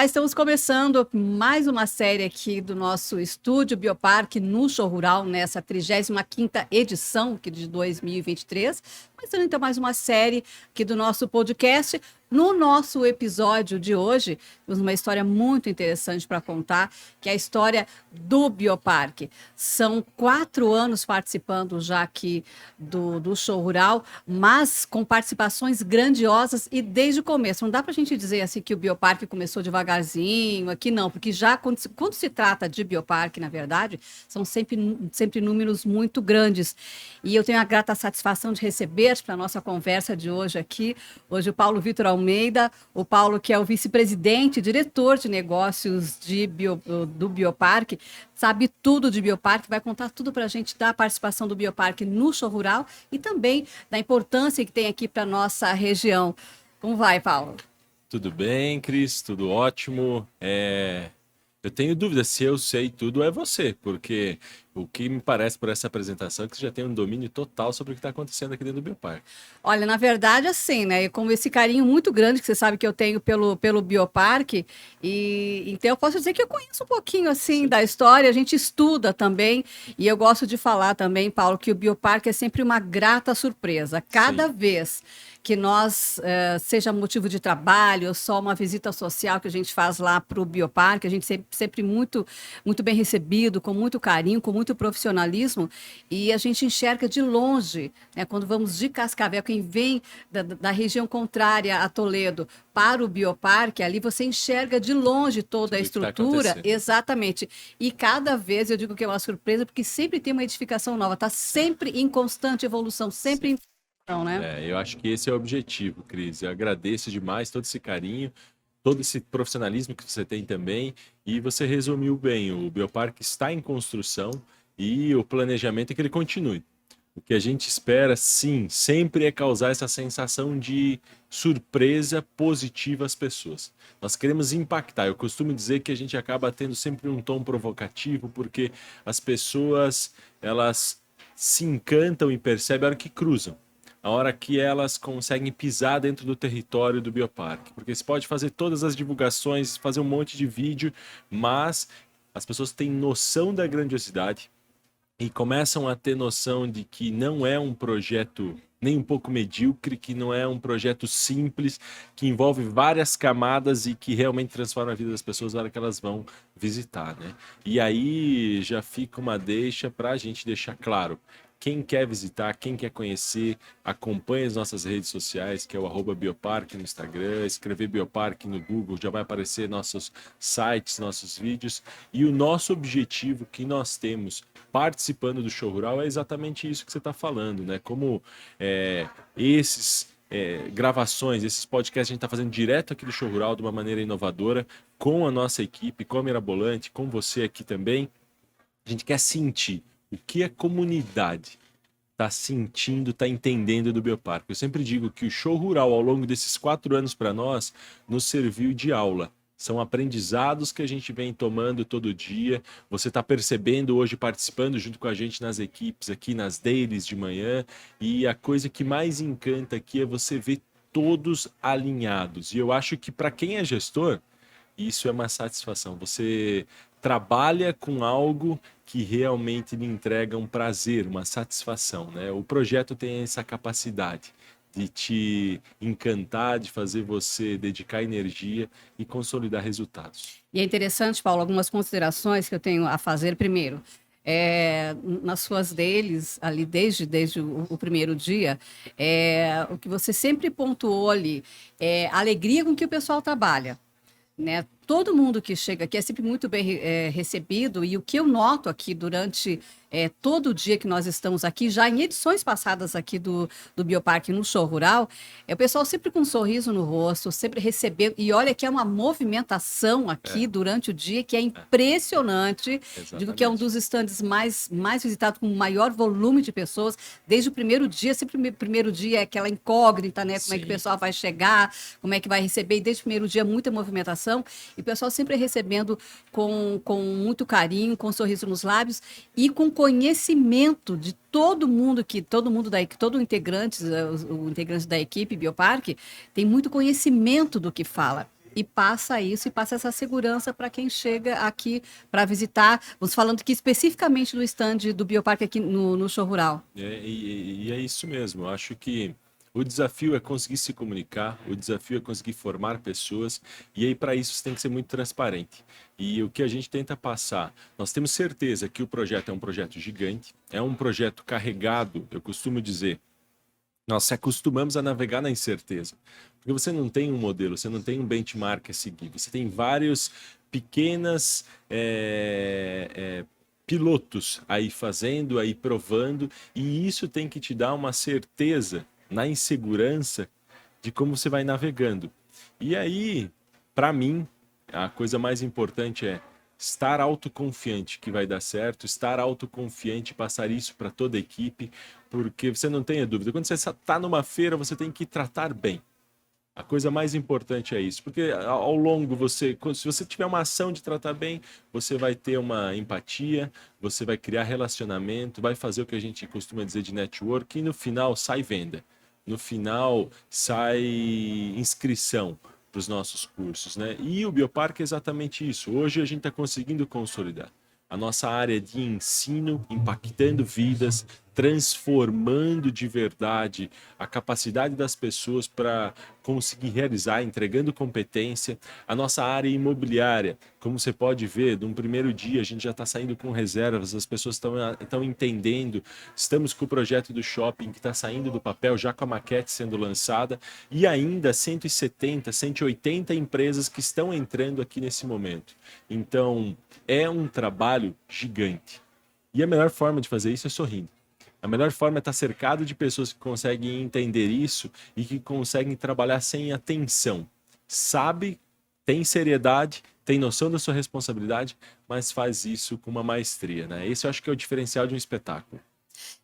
Olá, estamos começando mais uma série aqui do nosso estúdio Bioparque no Show Rural, nessa 35ª edição aqui de 2023. Começando então mais uma série aqui do nosso podcast. No nosso episódio de hoje, temos uma história muito interessante para contar, que é a história do Bioparque. São 4 anos participando já aqui do Show Rural, mas com participações grandiosas e desde o começo. Não dá para a gente dizer assim que o Bioparque começou devagarzinho, aqui não, porque já quando se trata de Bioparque, na verdade, são sempre números muito grandes. E eu tenho a grata satisfação de receber para a nossa conversa de hoje aqui, hoje o Paulo Vitor Almeida, o Paulo que é o vice-presidente, diretor de negócios do Bioparque, sabe tudo de Bioparque, vai contar tudo para a gente da participação do Bioparque no Show Rural e também da importância que tem aqui para a nossa região. Como vai, Paulo? Tudo bem, Cris? Tudo ótimo. Eu tenho dúvida se eu sei tudo é você, porque o que me parece por essa apresentação é que você já tem um domínio total sobre o que está acontecendo aqui dentro do Bioparque. Olha, na verdade, assim, né? Com esse carinho muito grande que você sabe que eu tenho pelo Bioparque, e então eu posso dizer que eu conheço um pouquinho assim da história, a gente estuda também, e eu gosto de falar também, Paulo, que o Bioparque é sempre uma grata surpresa. Cada Sim. vez que nós, seja motivo de trabalho ou só uma visita social que a gente faz lá para o Bioparque, a gente sempre muito, muito bem recebido, com muito carinho, com muito profissionalismo, e a gente enxerga de longe, né, quando vamos de Cascavel, quem vem da região contrária a Toledo para o Bioparque, ali você enxerga de longe toda a Tudo que tá estrutura, acontecendo. exatamente, e cada vez eu digo que é uma surpresa, porque sempre tem uma edificação nova, está sempre em constante evolução, sempre Sim. em evolução, né? Eu acho que esse é o objetivo, Cris. Eu agradeço demais todo esse carinho, todo esse profissionalismo que você tem também, e você resumiu bem. O Bioparque está em construção e o planejamento é que ele continue. O que a gente espera, sim, sempre é causar essa sensação de surpresa positiva às pessoas. Nós queremos impactar. Eu costumo dizer que a gente acaba tendo sempre um tom provocativo, porque as pessoas, elas se encantam e percebem a hora que cruzam, a hora que elas conseguem pisar dentro do território do Bioparque. Porque você pode fazer todas as divulgações, fazer um monte de vídeo, mas as pessoas têm noção da grandiosidade e começam a ter noção de que não é um projeto nem um pouco medíocre, que não é um projeto simples, que envolve várias camadas e que realmente transforma a vida das pessoas na hora que elas vão visitar, né? E aí já fica uma deixa para a gente deixar claro. Quem quer visitar, quem quer conhecer, acompanhe as nossas redes sociais, que é o @Bioparque no Instagram, escrever Bioparque no Google, já vai aparecer nossos sites, nossos vídeos. E o nosso objetivo que nós temos participando do Show Rural é exatamente isso que você está falando, né? Como esses gravações, esses podcasts a gente está fazendo direto aqui do Show Rural de uma maneira inovadora, com a nossa equipe, com a Mirabolante, com você aqui também. A gente quer sentir o que a comunidade está sentindo, está entendendo do Bioparque. Eu sempre digo que o Show Rural, ao longo desses 4 anos para nós, nos serviu de aula. São aprendizados que a gente vem tomando todo dia. Você está percebendo hoje, participando junto com a gente nas equipes, aqui nas dailies de manhã. E a coisa que mais encanta aqui é você ver todos alinhados. E eu acho que para quem é gestor, isso é uma satisfação. Você trabalha com algo que realmente lhe entrega um prazer, uma satisfação, né? O projeto tem essa capacidade de te encantar, de fazer você dedicar energia e consolidar resultados. E é interessante, Paulo, algumas considerações que eu tenho a fazer. Primeiro, nas suas deles, ali desde o primeiro dia, o que você sempre pontuou ali é a alegria com que o pessoal trabalha, né? Todo mundo que chega aqui é sempre muito bem recebido, e o que eu noto aqui durante todo o dia que nós estamos aqui, já em edições passadas aqui do Bioparque no Show Rural, é o pessoal sempre com um sorriso no rosto, sempre recebendo, e olha que é uma movimentação aqui durante o dia que é impressionante. Digo que é um Exatamente. dos estandes mais visitados, com maior volume de pessoas, desde o primeiro dia. Sempre o primeiro dia é aquela incógnita, né? Como é que o Sim. pessoal vai chegar, como é que vai receber, e desde o primeiro dia muita movimentação, e o pessoal sempre recebendo com muito carinho, com um sorriso nos lábios e com conhecimento de todo mundo todo integrante, o integrante da equipe Bioparque tem muito conhecimento do que fala. e passa isso, e passa essa segurança para quem chega aqui para visitar. Vamos falando aqui especificamente do stand do Bioparque aqui no Show Rural. E é isso mesmo. Eu acho que o desafio é conseguir se comunicar, o desafio é conseguir formar pessoas, e aí para isso você tem que ser muito transparente. E o que a gente tenta passar, nós temos certeza que o projeto é um projeto gigante, é um projeto carregado, eu costumo dizer, nós se acostumamos a navegar na incerteza. Porque você não tem um modelo, você não tem um benchmark a seguir, você tem vários pequenas pilotos aí fazendo, aí provando, e isso tem que te dar uma certeza na insegurança de como você vai navegando. E aí, para mim, a coisa mais importante é estar autoconfiante que vai dar certo, estar autoconfiante, passar isso para toda a equipe, porque você não tenha dúvida. Quando você está numa feira, você tem que tratar bem. A coisa mais importante é isso, porque ao longo se você tiver uma ação de tratar bem, você vai ter uma empatia, você vai criar relacionamento, vai fazer o que a gente costuma dizer de network e no final sai venda. No final sai inscrição para os nossos cursos, né? E o Bioparque é exatamente isso. Hoje a gente está conseguindo consolidar a nossa área de ensino, impactando vidas, transformando de verdade a capacidade das pessoas para conseguir realizar, entregando competência. A nossa área imobiliária, como você pode ver, de um primeiro dia a gente já está saindo com reservas, as pessoas estão entendendo. Estamos com o projeto do shopping que está saindo do papel, já com a maquete sendo lançada, e ainda 170, 180 empresas que estão entrando aqui nesse momento. Então, é um trabalho gigante. E a melhor forma de fazer isso é sorrindo. A melhor forma é estar cercado de pessoas que conseguem entender isso e que conseguem trabalhar sem atenção. Sabe, tem seriedade, tem noção da sua responsabilidade, mas faz isso com uma maestria, né? Esse eu acho que é o diferencial de um espetáculo.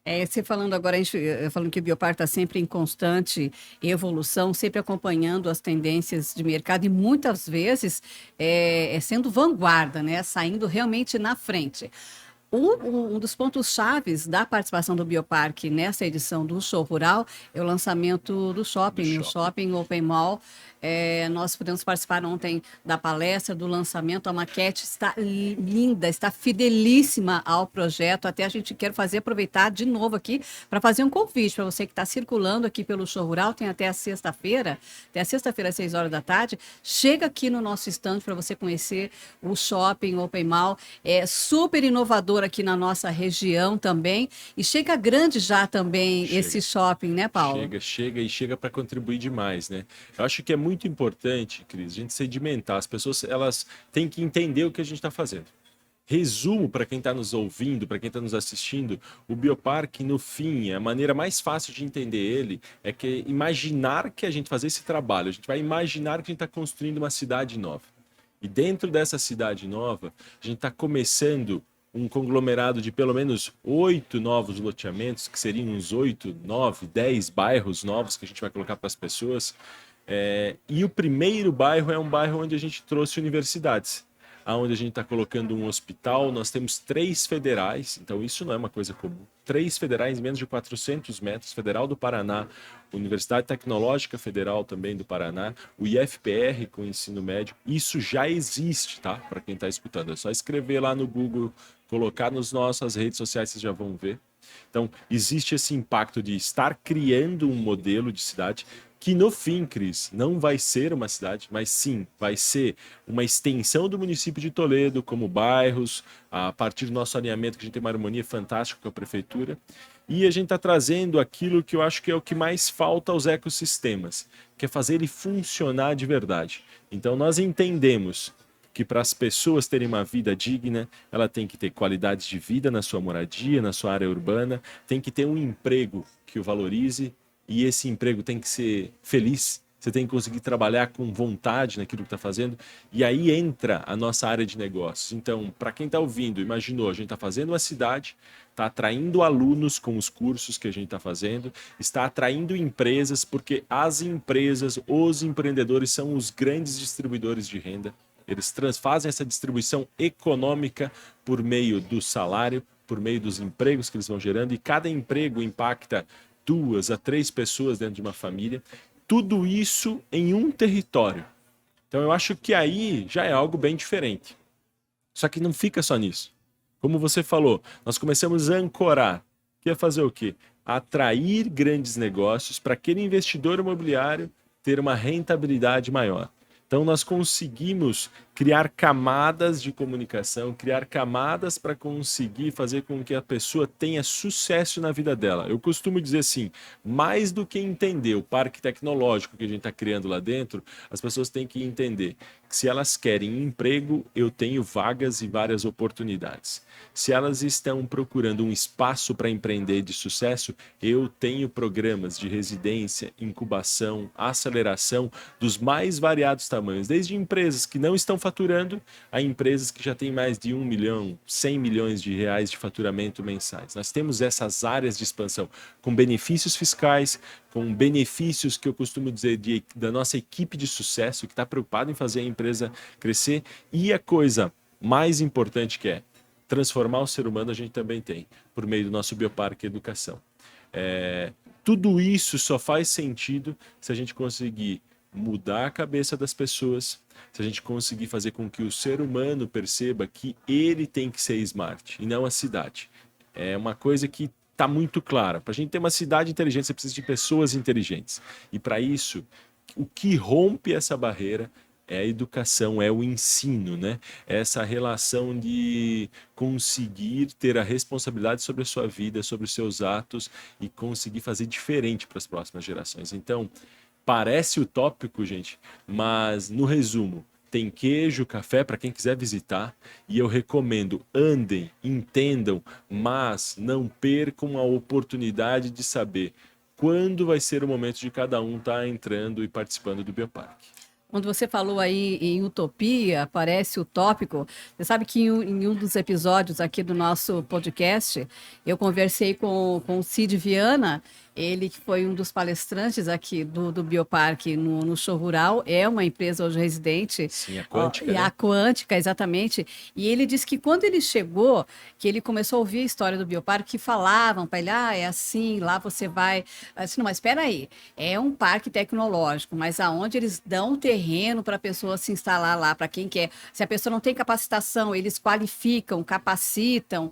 Você falando agora, a gente falando que o Biopar está sempre em constante evolução, sempre acompanhando as tendências de mercado e muitas vezes sendo vanguarda, né? Saindo realmente na frente. Um dos pontos chaves da participação do Bioparque nessa edição do Show Rural é o lançamento do shopping, no Shopping Open Mall. Nós pudemos participar ontem da palestra, do lançamento. A maquete está linda, está fidelíssima ao projeto. Até a gente quer aproveitar de novo aqui para fazer um convite para você que está circulando aqui pelo Show Rural. Tem até sexta-feira às 6 horas da tarde. Chega aqui no nosso stand para você conhecer o Shopping Open Mall. É super inovador aqui na nossa região também. E chega grande já também esse shopping, né, Paulo? Chega para contribuir demais, né? Eu acho que é muito importante, Cris, a gente sedimentar. As pessoas elas têm que entender o que a gente está fazendo. Resumo para quem está nos ouvindo, para quem está nos assistindo, o Bioparque, no fim, a maneira mais fácil de entender ele é que imaginar que a gente fazer esse trabalho, a gente vai imaginar que a gente está construindo uma cidade nova. E dentro dessa cidade nova, a gente está começando um conglomerado de pelo menos 8 novos loteamentos, que seriam uns 8, 9, 10 bairros novos que a gente vai colocar para as pessoas. E o primeiro bairro é um bairro onde a gente trouxe universidades, onde a gente está colocando um hospital. Nós temos 3 federais, então isso não é uma coisa comum. 3 federais em menos de 400 metros, Federal do Paraná, Universidade Tecnológica Federal também do Paraná, o IFPR com ensino médio. Isso já existe, tá? Para quem está escutando, é só escrever lá no Google, colocar nas nossas redes sociais, vocês já vão ver. Então, existe esse impacto de estar criando um modelo de cidade que no fim, Cris, não vai ser uma cidade, mas sim vai ser uma extensão do município de Toledo, como bairros, a partir do nosso alinhamento, que a gente tem uma harmonia fantástica com a prefeitura. E a gente está trazendo aquilo que eu acho que é o que mais falta aos ecossistemas, que é fazer ele funcionar de verdade. Então nós entendemos que para as pessoas terem uma vida digna, ela tem que ter qualidade de vida na sua moradia, na sua área urbana, tem que ter um emprego que o valorize, e esse emprego tem que ser feliz, você tem que conseguir trabalhar com vontade naquilo que está fazendo, e aí entra a nossa área de negócios. Então, para quem está ouvindo, imaginou, a gente está fazendo uma cidade, está atraindo alunos com os cursos que a gente está fazendo, está atraindo empresas, porque as empresas, os empreendedores são os grandes distribuidores de renda. Eles fazem essa distribuição econômica por meio do salário, por meio dos empregos que eles vão gerando, e cada emprego impacta 2 a 3 pessoas dentro de uma família. Tudo isso em um território. Então eu acho que aí já é algo bem diferente. Só que não fica só nisso. Como você falou, nós começamos a ancorar. Que é fazer o quê? Atrair grandes negócios para aquele investidor imobiliário ter uma rentabilidade maior. Então nós conseguimos criar camadas de comunicação, criar camadas para conseguir fazer com que a pessoa tenha sucesso na vida dela. Eu costumo dizer assim, mais do que entender o parque tecnológico que a gente está criando lá dentro, as pessoas têm que entender que se elas querem emprego, eu tenho vagas e várias oportunidades. Se elas estão procurando um espaço para empreender de sucesso, eu tenho programas de residência, incubação, aceleração dos mais variados tamanhos, desde empresas que não estão faturando a empresas que já têm mais de 1 milhão, 100 milhões de reais de faturamento mensais. Nós temos essas áreas de expansão com benefícios fiscais, com benefícios que eu costumo dizer da nossa equipe de sucesso que está preocupada em fazer a empresa crescer, e a coisa mais importante que é transformar o ser humano, a gente também tem, por meio do nosso Bioparque Educação. Tudo isso só faz sentido se a gente conseguir mudar a cabeça das pessoas, se a gente conseguir fazer com que o ser humano perceba que ele tem que ser smart e não a cidade. É uma coisa que está muito clara. Para a gente ter uma cidade inteligente, você precisa de pessoas inteligentes. E para isso, o que rompe essa barreira é a educação, é o ensino, né? Essa relação de conseguir ter a responsabilidade sobre a sua vida, sobre os seus atos e conseguir fazer diferente para as próximas gerações. Então, parece utópico, gente, mas no resumo, tem queijo, café para quem quiser visitar e eu recomendo, andem, entendam, mas não percam a oportunidade de saber quando vai ser o momento de cada um estar entrando e participando do Bioparque. Quando você falou aí em utopia, parece utópico. Você sabe que em um dos episódios aqui do nosso podcast, eu conversei com o Cid Viana, ele que foi um dos palestrantes aqui do Bioparque no Show Rural, é uma empresa hoje residente. Sim, a Quântica, né? A Quântica, exatamente. E ele disse que quando ele chegou, que ele começou a ouvir a história do Bioparque, que falavam para ele, é assim, lá você vai... Assim, não, mas espera aí, é um parque tecnológico, mas aonde eles dão terreno para a pessoa se instalar lá, para quem quer. Se a pessoa não tem capacitação, eles qualificam, capacitam,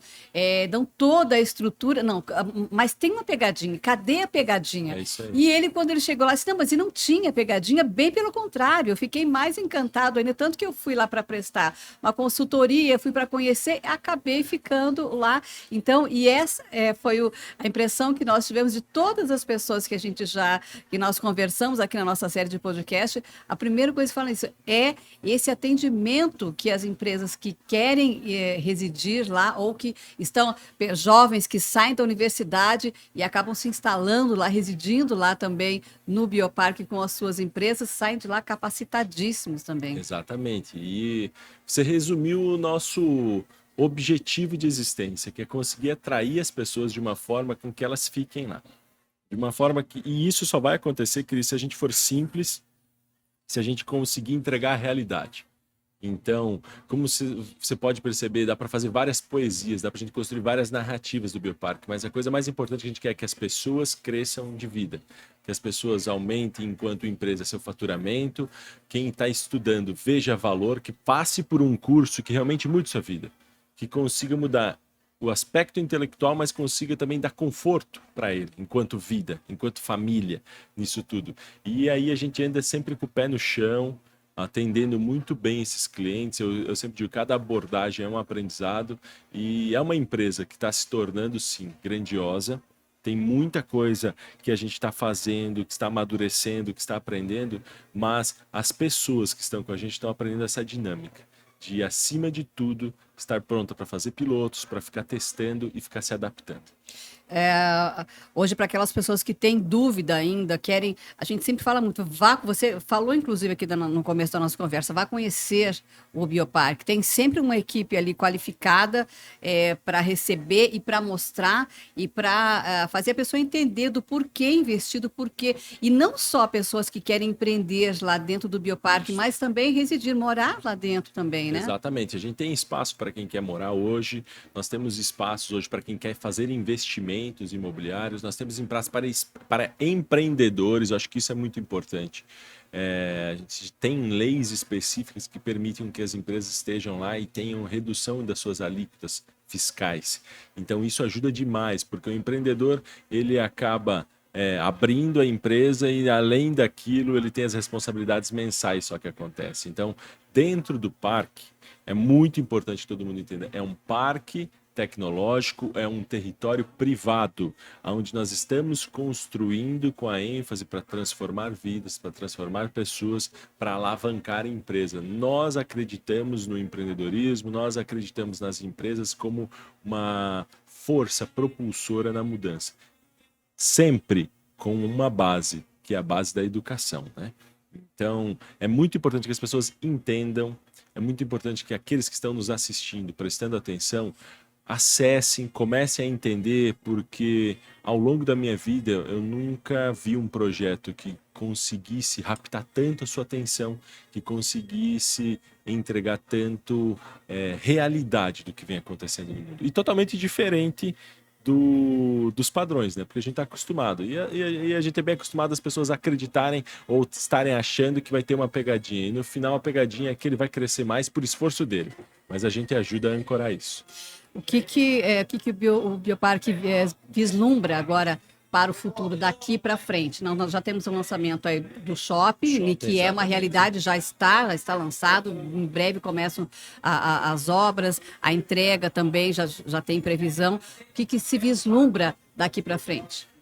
dão toda a estrutura. Não, mas tem uma pegadinha. Cadê a pegadinha? É isso aí. E ele, quando ele chegou lá, disse, não, mas e não tinha pegadinha, bem pelo contrário, eu fiquei mais encantado ainda, tanto que eu fui lá para prestar uma consultoria, fui para conhecer, acabei ficando lá. Então, e essa foi a impressão que nós tivemos de todas as pessoas que nós conversamos aqui na nossa série de podcast. A primeira coisa que falam isso é esse atendimento que as empresas que querem residir lá ou que estão jovens que saem da universidade e acabam se instalando lá, residindo lá também no Bioparque com as suas empresas, saem de lá capacitadíssimos também. Exatamente. E você resumiu o nosso objetivo de existência, que é conseguir atrair as pessoas de uma forma com que elas fiquem lá. De uma forma que... E isso só vai acontecer, Cris, se a gente for simples, se a gente conseguir entregar a realidade. Então, como você pode perceber, dá para fazer várias poesias, dá para a gente construir várias narrativas do Bioparque, mas a coisa mais importante que a gente quer é que as pessoas cresçam de vida, que as pessoas aumentem enquanto empresa seu faturamento, quem está estudando veja valor, que passe por um curso que realmente mude sua vida, que consiga mudar o aspecto intelectual, mas consiga também dar conforto para ele, enquanto vida, enquanto família, nisso tudo. E aí a gente anda sempre com o pé no chão, atendendo muito bem esses clientes. Eu sempre digo, cada abordagem é um aprendizado e é uma empresa que está se tornando, sim, grandiosa. Tem muita coisa que a gente está fazendo, que está amadurecendo, que está aprendendo, mas as pessoas que estão com a gente estão aprendendo essa dinâmica de, acima de tudo, estar pronta para fazer pilotos, para ficar testando e ficar se adaptando. Hoje, para aquelas pessoas que têm dúvida ainda, querem. A gente sempre fala muito. Você falou, inclusive, aqui no começo da nossa conversa, vá conhecer o Bioparque. Tem sempre uma equipe ali qualificada para receber e para mostrar e para fazer a pessoa entender do porquê investir, do porquê. E não só pessoas que querem empreender lá dentro do Bioparque, mas também residir, morar lá dentro também, né? Exatamente. A gente tem espaço para quem quer morar hoje, nós temos espaços hoje para quem quer fazer investimento loteamentos imobiliários, nós temos em praça para empreendedores, eu acho que isso é muito importante. A gente tem leis específicas que permitem que as empresas estejam lá e tenham redução das suas alíquotas fiscais. Então isso ajuda demais, porque o empreendedor ele acaba abrindo a empresa e além daquilo ele tem as responsabilidades mensais só que acontece. Então dentro do parque é muito importante que todo mundo entenda, é um parque tecnológico, é um território privado, onde nós estamos construindo com a ênfase para transformar vidas, para transformar pessoas, para alavancar a empresa. Nós acreditamos no empreendedorismo, nós acreditamos nas empresas como uma força propulsora na mudança. Sempre com uma base, que é a base da educação, né? Então, é muito importante que as pessoas entendam, é muito importante que aqueles que estão nos assistindo, prestando atenção, acessem, comecem a entender, porque ao longo da minha vida eu nunca vi um projeto que conseguisse raptar tanto a sua atenção, que conseguisse entregar tanto realidade do que vem acontecendo no mundo. E totalmente diferente dos padrões, né? Porque a gente está acostumado. E a gente é bem acostumado as pessoas acreditarem ou estarem achando que vai ter uma pegadinha. E no final a pegadinha é que ele vai crescer mais por esforço dele. Mas a gente ajuda a ancorar isso. O que o Bioparque vislumbra agora para o futuro daqui para frente? Nós já temos um lançamento aí do shopping, que é uma realidade, já está lançado, em breve começam as obras, a entrega também já tem previsão. O que se vislumbra daqui para frente?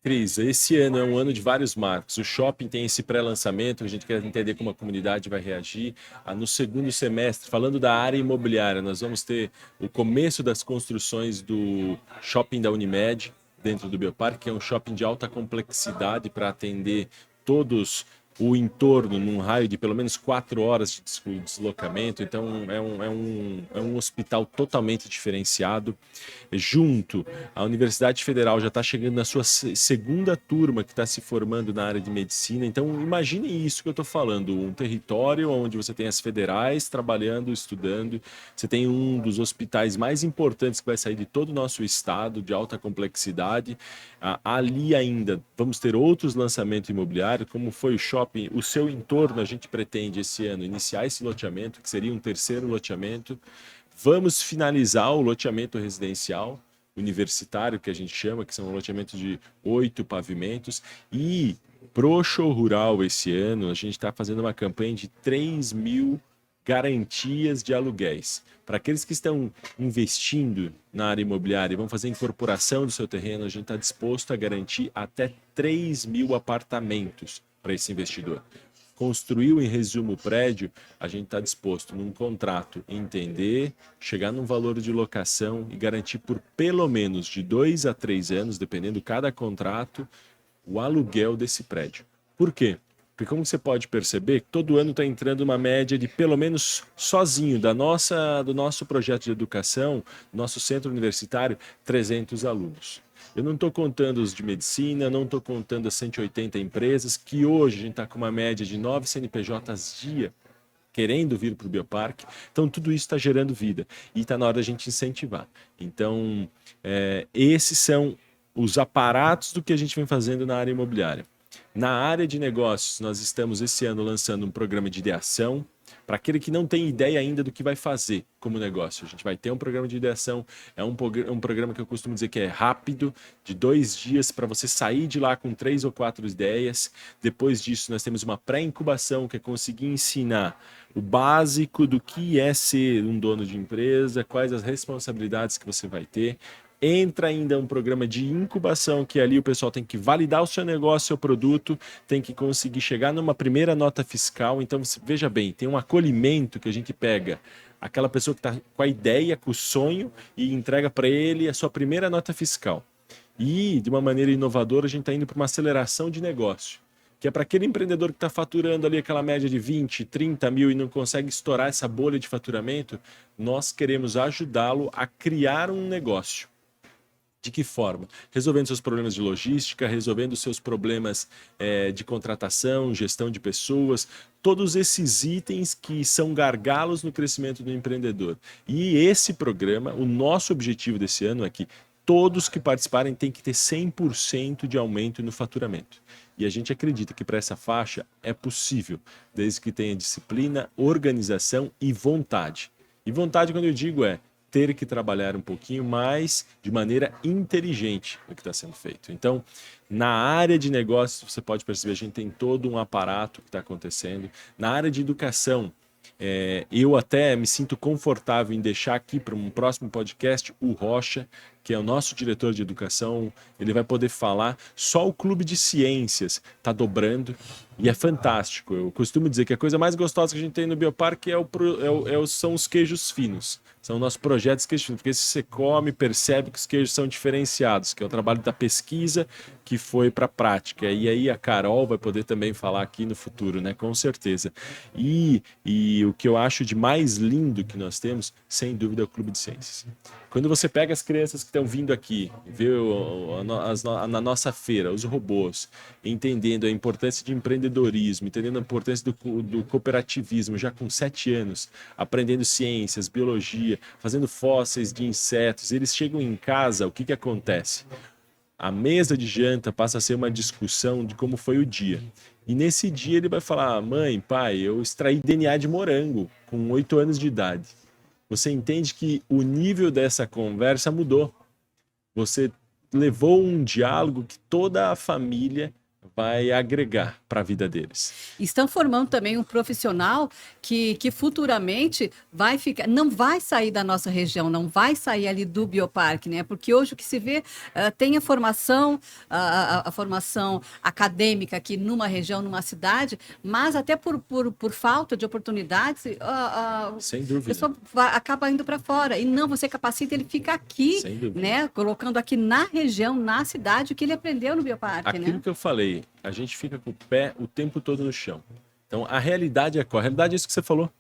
Cris, esse ano é um ano de vários marcos. O shopping tem esse pré-lançamento, a gente quer entender como a comunidade vai reagir. No segundo semestre, falando da área imobiliária, nós vamos ter o começo das construções do shopping da Unimed, dentro do Bioparque, que é um shopping de alta complexidade para atender todos o entorno num raio de pelo menos 4 horas de deslocamento. Então é um hospital totalmente diferenciado. Junto, a Universidade Federal já está chegando na sua segunda turma que está se formando na área de medicina. Então imagine isso que eu estou falando, um território onde você tem as federais trabalhando, estudando, você tem um dos hospitais mais importantes que vai sair de todo o nosso estado, de alta complexidade. Ali ainda vamos ter outros lançamentos imobiliários, como foi o shopping, o seu entorno. A gente pretende esse ano iniciar esse loteamento, que seria um terceiro loteamento. Vamos finalizar o loteamento residencial universitário, que a gente chama, que são um loteamento de 8 pavimentos. E pro show rural esse ano, a gente está fazendo uma campanha de 3.000 garantias de aluguéis. Para aqueles que estão investindo na área imobiliária e vão fazer incorporação do seu terreno, a gente está disposto a garantir até 3.000 apartamentos para esse investidor. Construiu, em resumo, o prédio, a gente está disposto, num contrato, entender, chegar num valor de locação e garantir por pelo menos de 2 a 3 anos, dependendo de cada contrato, o aluguel desse prédio. Por quê? Porque como você pode perceber, todo ano está entrando uma média de pelo menos sozinho do nosso projeto de educação, nosso centro universitário, 300 alunos. Eu não estou contando os de medicina, não estou contando as 180 empresas, que hoje a gente está com uma média de 9 CNPJs dia querendo vir para o Bioparque. Então tudo isso está gerando vida e está na hora da gente incentivar. Então esses são os aparatos do que a gente vem fazendo na área imobiliária. Na área de negócios, nós estamos esse ano lançando um programa de ideação para aquele que não tem ideia ainda do que vai fazer como negócio. A gente vai ter um programa de ideação, é um programa que eu costumo dizer que é rápido, de 2 dias para você sair de lá com 3 ou 4 ideias. Depois disso, nós temos uma pré-incubação, que é conseguir ensinar o básico do que é ser um dono de empresa, quais as responsabilidades que você vai ter. Entra ainda um programa de incubação, que ali o pessoal tem que validar o seu negócio, seu produto, tem que conseguir chegar numa primeira nota fiscal. Então, veja bem, tem um acolhimento que a gente pega aquela pessoa que está com a ideia, com o sonho, e entrega para ele a sua primeira nota fiscal. E, de uma maneira inovadora, a gente está indo para uma aceleração de negócio, que é para aquele empreendedor que está faturando ali aquela média de 20, 30 mil e não consegue estourar essa bolha de faturamento. Nós queremos ajudá-lo a criar um negócio. De que forma? Resolvendo seus problemas de logística, resolvendo seus problemas de contratação, gestão de pessoas, todos esses itens que são gargalos no crescimento do empreendedor. E esse programa, o nosso objetivo desse ano é que todos que participarem têm que ter 100% de aumento no faturamento. E a gente acredita que para essa faixa é possível, desde que tenha disciplina, organização e vontade. E vontade, quando eu digo, é ter que trabalhar um pouquinho mais de maneira inteligente no que está sendo feito. Então, na área de negócios, você pode perceber, a gente tem todo um aparato que está acontecendo. Na área de educação, eu até me sinto confortável em deixar aqui para um próximo podcast o Rocha, que é o nosso diretor de educação. Ele vai poder falar. Só o Clube de Ciências está dobrando e é fantástico. Eu costumo dizer que a coisa mais gostosa que a gente tem no Bioparque são os queijos finos. São nossos projetos queijos finos, porque se você come, percebe que os queijos são diferenciados, que é o trabalho da pesquisa que foi para a prática. E aí a Carol vai poder também falar aqui no futuro, né? Com certeza. E o que eu acho de mais lindo que nós temos, sem dúvida, é o Clube de Ciências. Quando você pega as crianças que estão vindo aqui, vê na nossa feira, os robôs, entendendo a importância de empreendedorismo, entendendo a importância do cooperativismo, já com 7 anos, aprendendo ciências, biologia, fazendo fósseis de insetos, eles chegam em casa, o que acontece? A mesa de janta passa a ser uma discussão de como foi o dia. E nesse dia ele vai falar, mãe, pai, eu extraí DNA de morango com 8 anos de idade. Você entende que o nível dessa conversa mudou. Você levou um diálogo que toda a família vai agregar para a vida deles. Estão formando também um profissional que futuramente vai ficar, não vai sair da nossa região, não vai sair ali do Bioparque, né? Porque hoje o que se vê tem a formação acadêmica aqui numa região, numa cidade, mas até por falta de oportunidades, Sem a dúvida. pessoa acaba indo para fora. E não, você capacita, ele fica aqui, Sem dúvida. né? Colocando aqui na região, na cidade, o que ele aprendeu no Bioparque, Aquilo né? que eu falei, a gente fica com o pé o tempo todo no chão. Então, a realidade é qual? A realidade é isso que você falou.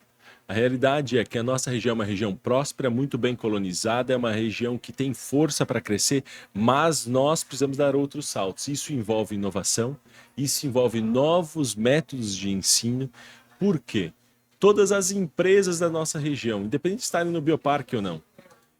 A realidade é que a nossa região é uma região próspera, muito bem colonizada, é uma região que tem força para crescer, mas nós precisamos dar outros saltos. Isso envolve inovação, isso envolve novos métodos de ensino. Por quê? Todas as empresas da nossa região, independente de estarem no Bioparque ou não,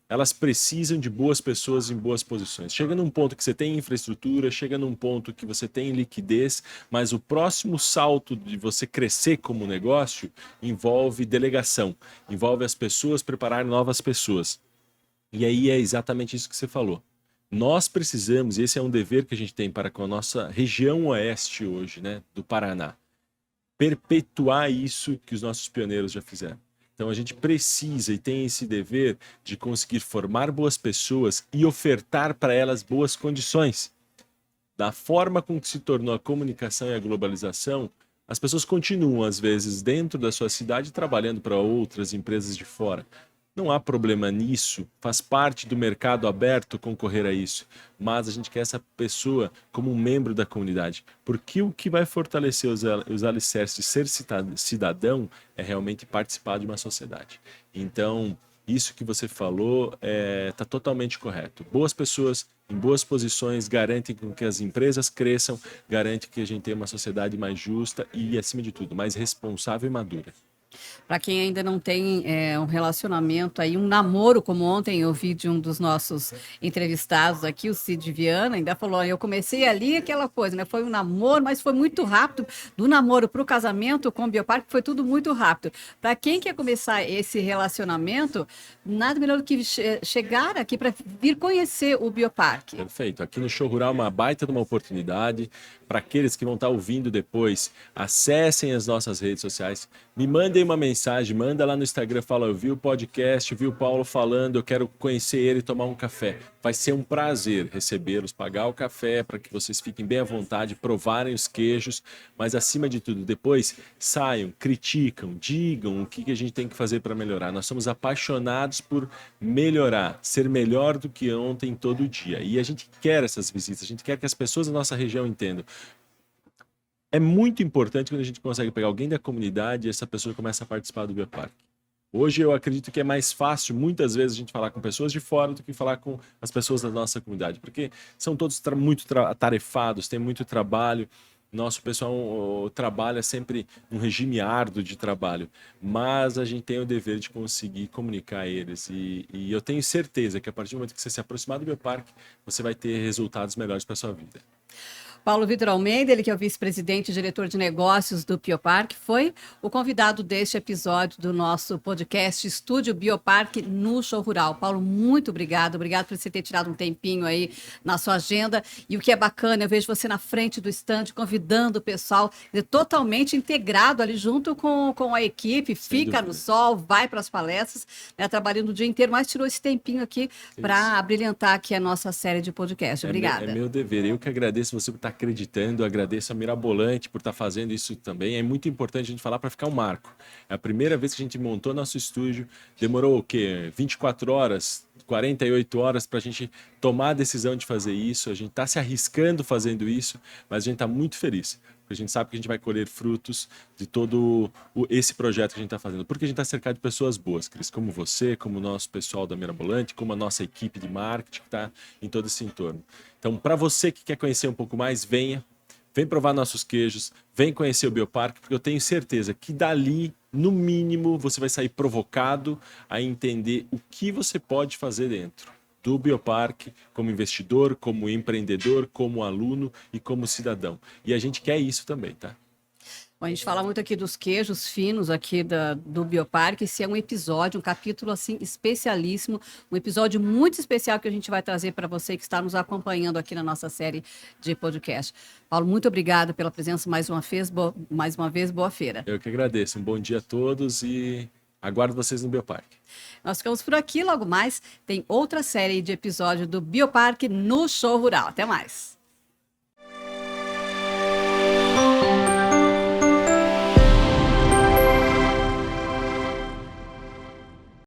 elas precisam de boas pessoas em boas posições. Chega num ponto que você tem infraestrutura, chega num ponto que você tem liquidez, mas o próximo salto de você crescer como negócio envolve delegação, envolve as pessoas prepararem novas pessoas. E aí é exatamente isso que você falou. Nós precisamos, e esse é um dever que a gente tem para com a nossa região oeste hoje, né, do Paraná, perpetuar isso que os nossos pioneiros já fizeram. Então a gente precisa e tem esse dever de conseguir formar boas pessoas e ofertar para elas boas condições. Da forma com que se tornou a comunicação e a globalização, as pessoas continuam, às vezes, dentro da sua cidade, trabalhando para outras empresas de fora. Não há problema nisso, faz parte do mercado aberto concorrer a isso, mas a gente quer essa pessoa como um membro da comunidade, porque o que vai fortalecer os alicerces de ser cidadão é realmente participar de uma sociedade. Então, isso que você falou está totalmente correto. Boas pessoas em boas posições garantem que as empresas cresçam, garantem que a gente tenha uma sociedade mais justa e, acima de tudo, mais responsável e madura. Para quem ainda não tem um relacionamento aí, um namoro, como ontem eu vi de um dos nossos entrevistados aqui, o Cid Viana, ainda falou, eu comecei ali aquela coisa, né? Foi um namoro, mas foi muito rápido. Do namoro para o casamento com o Bioparque foi tudo muito rápido. Para quem quer começar esse relacionamento, nada melhor do que chegar aqui para vir conhecer o Bioparque. Perfeito. Aqui no Show Rural é uma baita de uma oportunidade. Para aqueles que vão estar ouvindo depois, acessem as nossas redes sociais, me mandem uma mensagem, manda lá no Instagram, fala, eu vi o podcast, vi o Paulo falando, eu quero conhecer ele e tomar um café. Vai ser um prazer recebê-los, pagar o café para que vocês fiquem bem à vontade, provarem os queijos, mas acima de tudo, depois saiam, criticam, digam o que a gente tem que fazer para melhorar. Nós somos apaixonados por melhorar, ser melhor do que ontem todo dia. E a gente quer essas visitas, a gente quer que as pessoas da nossa região entendam. É muito importante quando a gente consegue pegar alguém da comunidade e essa pessoa começa a participar do Bioparque. Hoje eu acredito que é mais fácil, muitas vezes, a gente falar com pessoas de fora do que falar com as pessoas da nossa comunidade, porque são todos muito atarefados, têm muito trabalho Nosso pessoal trabalha sempre num regime árduo de trabalho, mas a gente tem o dever de conseguir comunicar a eles. E eu tenho certeza que a partir do momento que você se aproximar do Bioparque, você vai ter resultados melhores para sua vida. Paulo Vitor Almeida, ele que é o vice-presidente e diretor de negócios do Bioparque, foi o convidado deste episódio do nosso podcast Estúdio Bioparque no Show Rural. Paulo, muito obrigado. Obrigado por você ter tirado um tempinho aí na sua agenda. E o que é bacana, eu vejo você na frente do estande, convidando o pessoal, totalmente integrado ali junto com a equipe, fica no sol, vai para as palestras, né, trabalhando o dia inteiro, mas tirou esse tempinho aqui para brilhantar aqui a nossa série de podcast. Obrigada. É meu dever. Eu que agradeço você por estar acreditando, agradeço a Mirabolante por estar fazendo isso também. É muito importante a gente falar para ficar um marco. É a primeira vez que a gente montou nosso estúdio, demorou o quê? 24 horas, 48 horas para a gente tomar a decisão de fazer isso. A gente está se arriscando fazendo isso, mas a gente está muito feliz. Porque a gente sabe que a gente vai colher frutos de todo esse projeto que a gente está fazendo. Porque a gente está cercado de pessoas boas, Cris, como você, como o nosso pessoal da Mirabolante, como a nossa equipe de marketing que está em todo esse entorno. Então, para você que quer conhecer um pouco mais, vem provar nossos queijos, vem conhecer o Bioparque, porque eu tenho certeza que dali, no mínimo, você vai sair provocado a entender o que você pode fazer dentro do Bioparque, como investidor, como empreendedor, como aluno e como cidadão. E a gente quer isso também, tá? Bom, a gente fala muito aqui dos queijos finos aqui do Bioparque. Esse é um episódio, um capítulo assim especialíssimo, um episódio muito especial que a gente vai trazer para você que está nos acompanhando aqui na nossa série de podcast. Paulo, muito obrigado pela presença mais uma vez, boa feira. Eu que agradeço. Um bom dia a todos e aguardo vocês no Bioparque. Nós ficamos por aqui, logo mais tem outra série de episódio do Bioparque no Show Rural. Até mais.